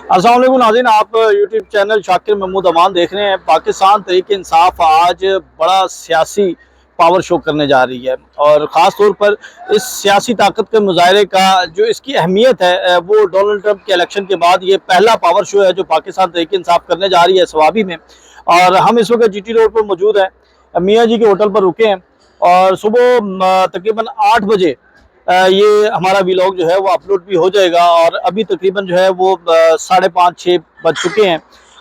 अस्सलाम वालेकुम नाज़रीन, आप यूट्यूब चैनल शाकिर महमूद अमान देख रहे हैं। पाकिस्तान तहरीक इंसाफ आज बड़ा सियासी पावर शो करने जा रही है और ख़ास तौर पर इस सियासी ताकत के मुजाहरे का जो इसकी अहमियत है वो डोनाल्ड ट्रंप के इलेक्शन के बाद ये पहला पावर शो है जो पाकिस्तान तहरीक इंसाफ करने जा रही है सवाबी में। और हम इस वक्त GT रोड पर मौजूद हैं, मियाँ जी के होटल पर रुके हैं और सुबह तकरीबन 8 बजे ये हमारा व्लॉग जो है वो अपलोड भी हो जाएगा और अभी तकरीबन जो है वो 5:30-6 बज चुके हैं।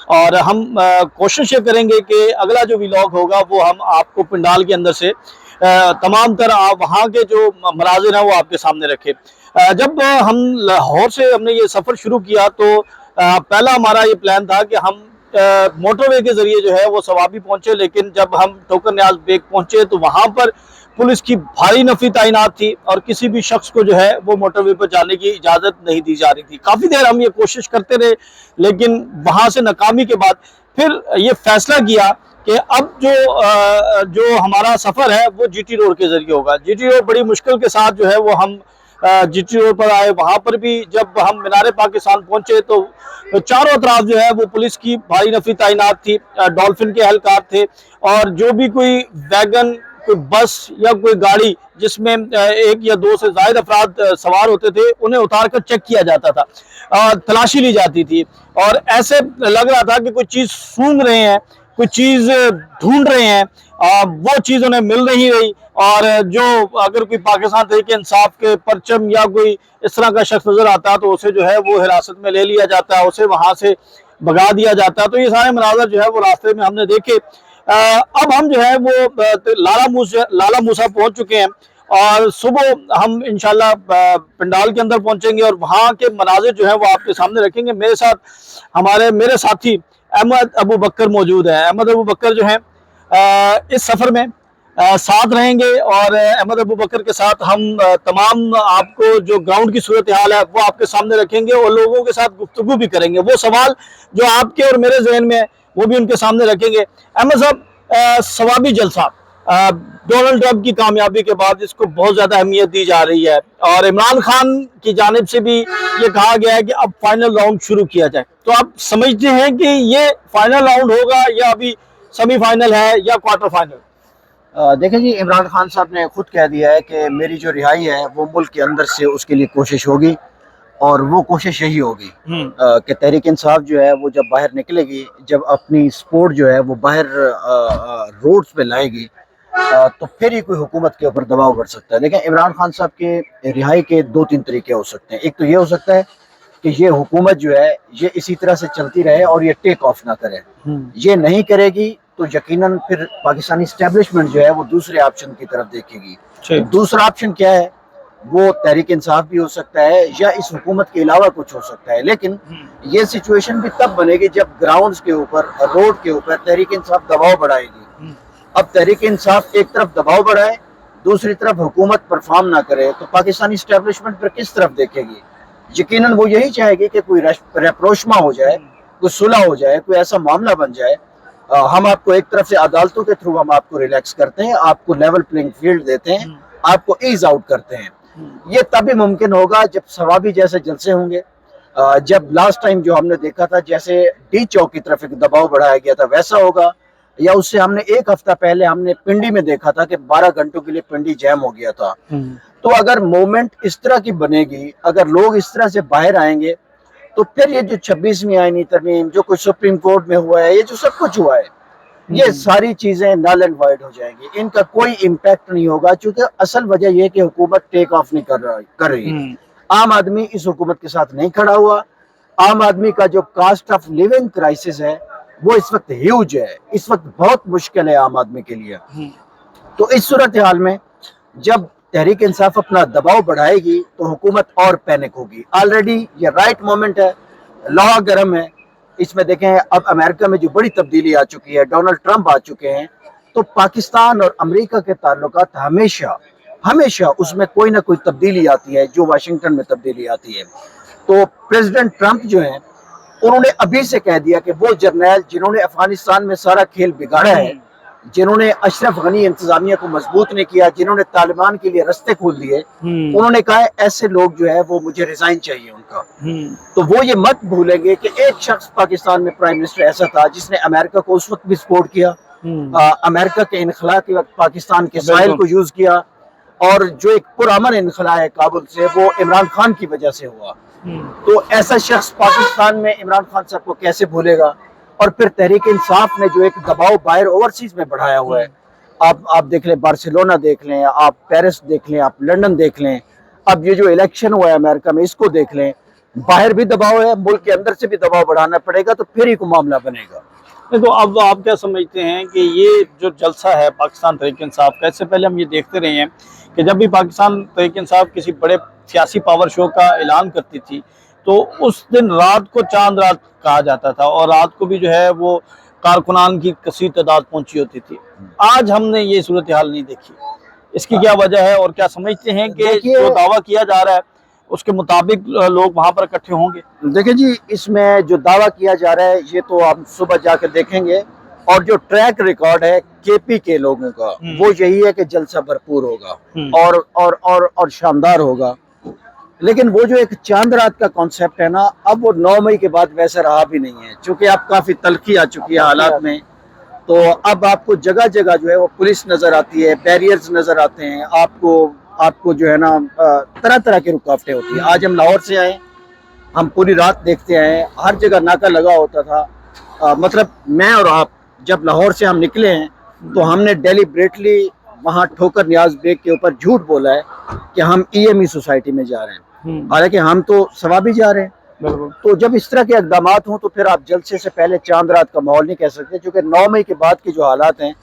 और हम कोशिश ये करेंगे कि अगला जो व्लॉग होगा वो हम आपको पंडाल के अंदर से तमाम तर आप वहाँ के जो मनाजिर हैं वो आपके सामने रखें। जब हम लाहौर से हमने ये सफ़र शुरू किया तो पहला हमारा ये प्लान था कि हम मोटरवे के ज़रिए जो है वो सवाबी पहुँचे, लेकिन जब हम ठोकर न्याज बेग पहुँचे तो वहाँ पर पुलिस की भारी नफरी तैनात थी और किसी भी शख्स को जो है वो मोटरवे पर जाने की इजाज़त नहीं दी जा रही थी। काफ़ी देर हम ये कोशिश करते रहे, लेकिन वहाँ से नाकामी के बाद फिर ये फैसला किया कि अब जो हमारा सफ़र है वो GT रोड के ज़रिए होगा। GT रोड बड़ी मुश्किल के साथ जो है वो हम GT रोड पर आए। वहाँ पर भी जब हम मीनार पाकिस्तान पहुँचे तो चारों तरफ जो है वो पुलिस की भारी नफरी तैनात थी, डॉल्फिन के एहलकार थे और जो भी कोई वैगन, कोई बस या कोई गाड़ी जिसमें एक या दो से ज़ायद अफराद सवार होते थे उन्हें उतार कर चेक किया जाता था, तलाशी ली जाती थी और ऐसे लग रहा था कि कोई चीज़ सूंघ रहे हैं, कोई चीज़ ढूंढ रहे हैं, वो चीज़ उन्हें मिल नहीं रही। और जो अगर कोई पाकिस्तान तहरीक इंसाफ के परचम या कोई इस तरह का शख्स नज़र आता है तो उसे जो है वो हिरासत में ले लिया जाता है, उसे वहाँ से भगा दिया जाता है। तो ये सारे मनाज़र जो है वो रास्ते में हमने देखे। अब हम जो है वो लाला मूसा पहुंच चुके हैं और सुबह हम इंशाल्लाह पंडाल के अंदर पहुंचेंगे और वहाँ के मनाजिर जो है वो आपके सामने रखेंगे। मेरे साथ मेरे साथी अहमद अबू बकर मौजूद है। अहमद अबू बकर जो है इस सफ़र में साथ रहेंगे और अहमद अबू बकर के साथ हम तमाम आपको जो ग्राउंड की सूरत हाल है वो आपके सामने रखेंगे और लोगों के साथ गुफ्तगू भी करेंगे। वो सवाल जो आपके और मेरे जहन में वो भी उनके सामने रखेंगे। अहमद साहब, सवाबी जलसा डोनाल्ड ट्रंप की कामयाबी के बाद इसको बहुत ज़्यादा अहमियत दी जा रही है और इमरान खान की जानिब से भी ये कहा गया है कि अब फाइनल राउंड शुरू किया जाए। तो आप समझते हैं कि ये फाइनल राउंड होगा या अभी सेमीफाइनल है या क्वार्टर फाइनल? देखें जी, इमरान खान साहब ने खुद कह दिया है कि मेरी जो रिहाई है वो मुल्क के अंदर से उसके लिए कोशिश होगी और वो कोशिश यही होगी कि तहरीक इंसाफ जो है वो जब बाहर निकलेगी, जब अपनी सपोर्ट जो है वो बाहर रोड्स पे लाएगी तो फिर ही कोई हुकूमत के ऊपर दबाव बढ़ सकता है। लेकिन इमरान खान साहब के रिहाई के 2-3 तरीके हो सकते हैं। एक तो ये हो सकता है कि ये हुकूमत जो है ये इसी तरह से चलती रहे और ये टेक ऑफ ना करे। ये नहीं करेगी तो यकीनन फिर पाकिस्तानी एस्टेब्लिशमेंट जो है वो दूसरे ऑप्शन की तरफ देखेगी। दूसरा ऑप्शन क्या है? वो तहरीक इंसाफ भी हो सकता है या इस हुकूमत के अलावा कुछ हो सकता है। लेकिन ये सिचुएशन भी तब बनेगी जब ग्राउंड्स के ऊपर, रोड के ऊपर तहरीक इंसाफ दबाव बढ़ाएगी। अब तहरीक इंसाफ एक तरफ दबाव बढ़ाए, दूसरी तरफ हुकूमत परफॉर्म ना करे तो पाकिस्तानी एस्टेब्लिशमेंट पर किस तरफ देखेगी? यकीनन वो यही चाहेगी कि कोई रेप्रोशमा हो जाए, कोई सुलह हो जाए, कोई ऐसा मामला बन जाए। हम आपको एक तरफ से अदालतों के थ्रू हम आपको रिलैक्स करते हैं, आपको लेवल प्लेइंग फील्ड देते हैं, आपको ईज आउट करते हैं। ये तभी मुमकिन होगा जब सवाबी जैसे जलसे होंगे। जब लास्ट टाइम जो हमने देखा था जैसे डी चौक की तरफ एक दबाव बढ़ाया गया था वैसा होगा, या उससे हमने एक हफ्ता पहले हमने पिंडी में देखा था कि 12 घंटों के लिए पिंडी जैम हो गया था। तो अगर मूवमेंट इस तरह की बनेगी, अगर लोग इस तरह से बाहर आएंगे तो फिर ये जो 26वीं आईनी तरमीम जो कुछ सुप्रीम कोर्ट में हुआ है, ये जो सब कुछ हुआ है, ये सारी चीजें नल एंड वाइड हो जाएंगी। इनका कोई इम्पैक्ट नहीं होगा क्योंकि असल वजह यह कि हुकूमत टेक ऑफ नहीं कर रही। आम आदमी इस हुकूमत के साथ नहीं खड़ा हुआ। आम आदमी का जो कास्ट ऑफ लिविंग क्राइसिस है वो इस वक्त ह्यूज है, इस वक्त बहुत मुश्किल है आम आदमी के लिए। तो इस सूरत हाल में जब तहरीक इंसाफ अपना दबाव बढ़ाएगी तो हुकूमत और पैनिक होगी। ऑलरेडी ये राइट मोमेंट है, लॉ गर्म है। इसमें देखें अब अमेरिका में जो बड़ी तब्दीली आ चुकी है, डोनाल्ड ट्रंप आ चुके हैं, तो पाकिस्तान और अमेरिका के ताल्लुकात हमेशा उसमें कोई ना कोई तब्दीली आती है, जो वाशिंगटन में तब्दीली आती है। तो प्रेसिडेंट ट्रंप जो हैं उन्होंने अभी से कह दिया कि वो जर्नैल जिन्होंने अफगानिस्तान में सारा खेल बिगाड़ा है जिन्होंने अशरफ गनी इंतजामिया को मजबूत नहीं किया, जिन्होंने तालिबान के लिए रास्ते खोल दिए, उन्होंने कहा ऐसे लोग जो है वो मुझे रिजाइन चाहिए उनका। तो वो ये मत भूलेंगे कि एक शख्स पाकिस्तान में प्राइम मिनिस्टर ऐसा था जिसने अमेरिका को उस वक्त भी सपोर्ट किया, अमेरिका के इनखला के वक्त पाकिस्तान के साहिल को यूज किया, और जो एक पुरअमन इनखला है काबुल से वो इमरान खान की वजह से हुआ। तो ऐसा शख्स पाकिस्तान में इमरान खान साहब को कैसे भूलेगा। और फिर तहरीक इंसाफ ने जो एक दबाव बाहर ओवरसीज में बढ़ाया हुआ है, आप देख लें, बार्सिलोना देख लें, आप पेरिस देख लें, आप लंदन देख लें, अब ये जो इलेक्शन हुआ है अमेरिका में इसको देख लें, बाहर भी दबाव है, मुल्क के अंदर से भी दबाव बढ़ाना पड़ेगा, तो फिर ही कोई मामला बनेगा। तो अब आप क्या समझते हैं कि ये जो जलसा है पाकिस्तान तहरीक इंसाफ का, इससे पहले हम ये देखते रहे हैं कि जब भी पाकिस्तान तहरीक इंसाफ किसी बड़े सियासी पावर शो का ऐलान करती थी तो उस दिन रात को चांद रात कहा जाता था, और रात को भी जो है वो कारकुनान की कसीर तादाद पहुंची होती थी। आज हमने ये सूरत हाल नहीं देखी, इसकी क्या वजह है, और क्या समझते हैं कि जो दावा किया जा रहा है उसके मुताबिक लोग वहां पर इकट्ठे होंगे? देखिए जी, इसमें जो दावा किया जा रहा है ये तो आप सुबह जाकर देखेंगे, और जो ट्रैक रिकॉर्ड है केपी के लोगों का वो यही है कि जलसा भरपूर होगा और शानदार होगा। लेकिन वो जो एक चांद रात का कॉन्सेप्ट है ना, अब वो 9 मई के बाद वैसा रहा भी नहीं है, क्योंकि अब काफी तलखी आ चुकी है हालात में। तो अब आपको जगह जगह जो है वो पुलिस नजर आती है, बैरियर्स नजर आते हैं, आपको जो है ना तरह तरह की रुकावटें होती है। आज हम लाहौर से आए, हम पूरी रात देखते आए, हर जगह नाका लगा होता था। मतलब मैं और आप जब लाहौर से हम निकले हैं तो हमने डेलिब्रेटली वहाँ ठोकर नियाज बेग के ऊपर झूठ बोला है कि हम EME सोसाइटी में जा रहे हैं, हालांकि हम तो सवाबी जा रहे हैं। तो जब इस तरह के इक़दामात हों तो फिर आप जलसे से पहले चांद रात का माहौल नहीं कह सकते, क्योंकि 9 मई के बाद के जो हालात हैं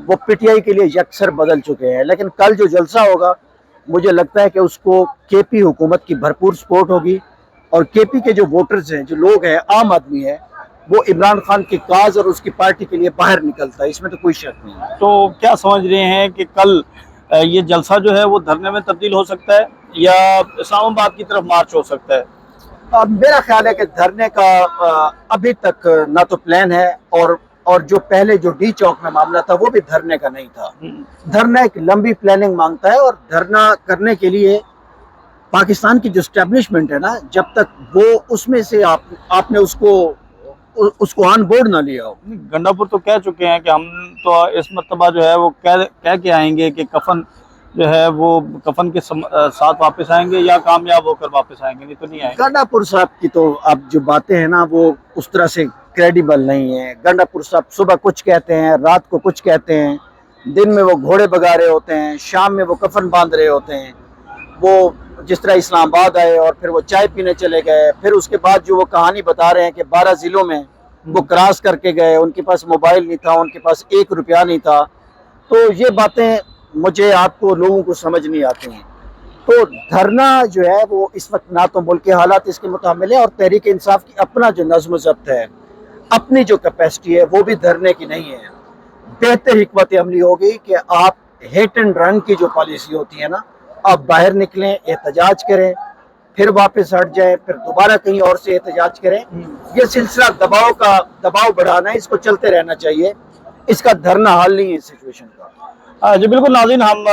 वो PTI के लिए यकसर बदल चुके हैं। लेकिन कल जो जलसा होगा मुझे लगता है कि उसको KP हुकूमत की भरपूर सपोर्ट होगी, और KP के जो वोटर्स हैं, जो लोग हैं, आम आदमी है, वो इमरान खान की काज और उसकी पार्टी के लिए बाहर निकलता है, इसमें तो कोई शक नहीं है। तो क्या समझ रहे हैं कि कल ये जलसा जो है वो धरने में तब्दील हो सकता है या इस्लामाबाद की तरफ मार्च हो सकता है? मेरा ख्याल है कि धरने का अभी तक ना तो प्लान है, और जो पहले जो डी चौक में मामला था वो भी धरने का नहीं था। धरना एक लंबी प्लानिंग मांगता है, और धरना करने के लिए पाकिस्तान की जो स्टैब्लिशमेंट है ना, जब तक वो उसमें से आपने उसको ऑन बोर्ड ना लिया हो। गंडापुर तो कह चुके हैं कि हम तो इस मर्तबा जो है वो कह के आएंगे कि कफन जो है वो कफन के साथ वापस आएंगे या कामयाब होकर वापस आएंगे, नहीं तो नहीं आएंगे। गंडापुर साहब की तो अब जो बातें हैं ना वो उस तरह से क्रेडिबल नहीं है। गंडापुर साहब सुबह कुछ कहते हैं, रात को कुछ कहते हैं, दिन में वो घोड़े भगा रहे होते हैं, शाम में वो कफन बांध रहे होते हैं। वो जिस तरह इस्लामाबाद आए और फिर वो चाय पीने चले गए, फिर उसके बाद जो वो कहानी बता रहे हैं कि 12 जिलों में वो क्रॉस करके गए, उनके पास मोबाइल नहीं था, उनके पास 1 रुपया नहीं था। तो ये बातें मुझे आपको लोगों को समझ नहीं आती हैं। तो धरना जो है वो इस वक्त ना तो मुल्क के हालात इसके मुताबिक है, और तहरीक इंसाफ की अपना जो नज़्म ज़ब्त है, अपनी जो कैपेसिटी है वो भी धरने की नहीं है। बेहतर हिकमत अमली होगी कि आप हिट एंड रन की जो पॉलिसी होती है ना, आप बाहर निकलें, एहतजाज करें, फिर वापस हट जाएं, फिर दोबारा कहीं और से एहतजाज करें। ये सिलसिला दबाव बढ़ाना है, इसको चलते रहना चाहिए, इसका धरना हल नहीं है इस सिचुएशन का। जी बिल्कुल नाज़रीन, हम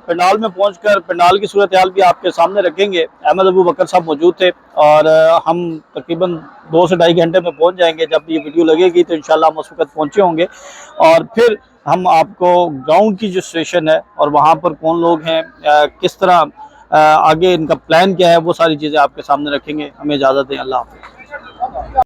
पंडाल में पहुंचकर पंडाल की सूरत हाल भी आपके सामने रखेंगे। अहमद अबू बकर साहब मौजूद थे, और हम तकरीबन 2 से ढाई घंटे में पहुंच जाएंगे। जब ये वीडियो लगेगी तो इंशाल्लाह हम उस वक्त पहुंचे होंगे, और फिर हम आपको ग्राउंड की जो सिचुएशन है और वहाँ पर कौन लोग हैं, किस तरह आगे इनका प्लान क्या है, वो सारी चीज़ें आपके सामने रखेंगे। हमें इजाज़त दें, अल्लाह हाफ़िज़।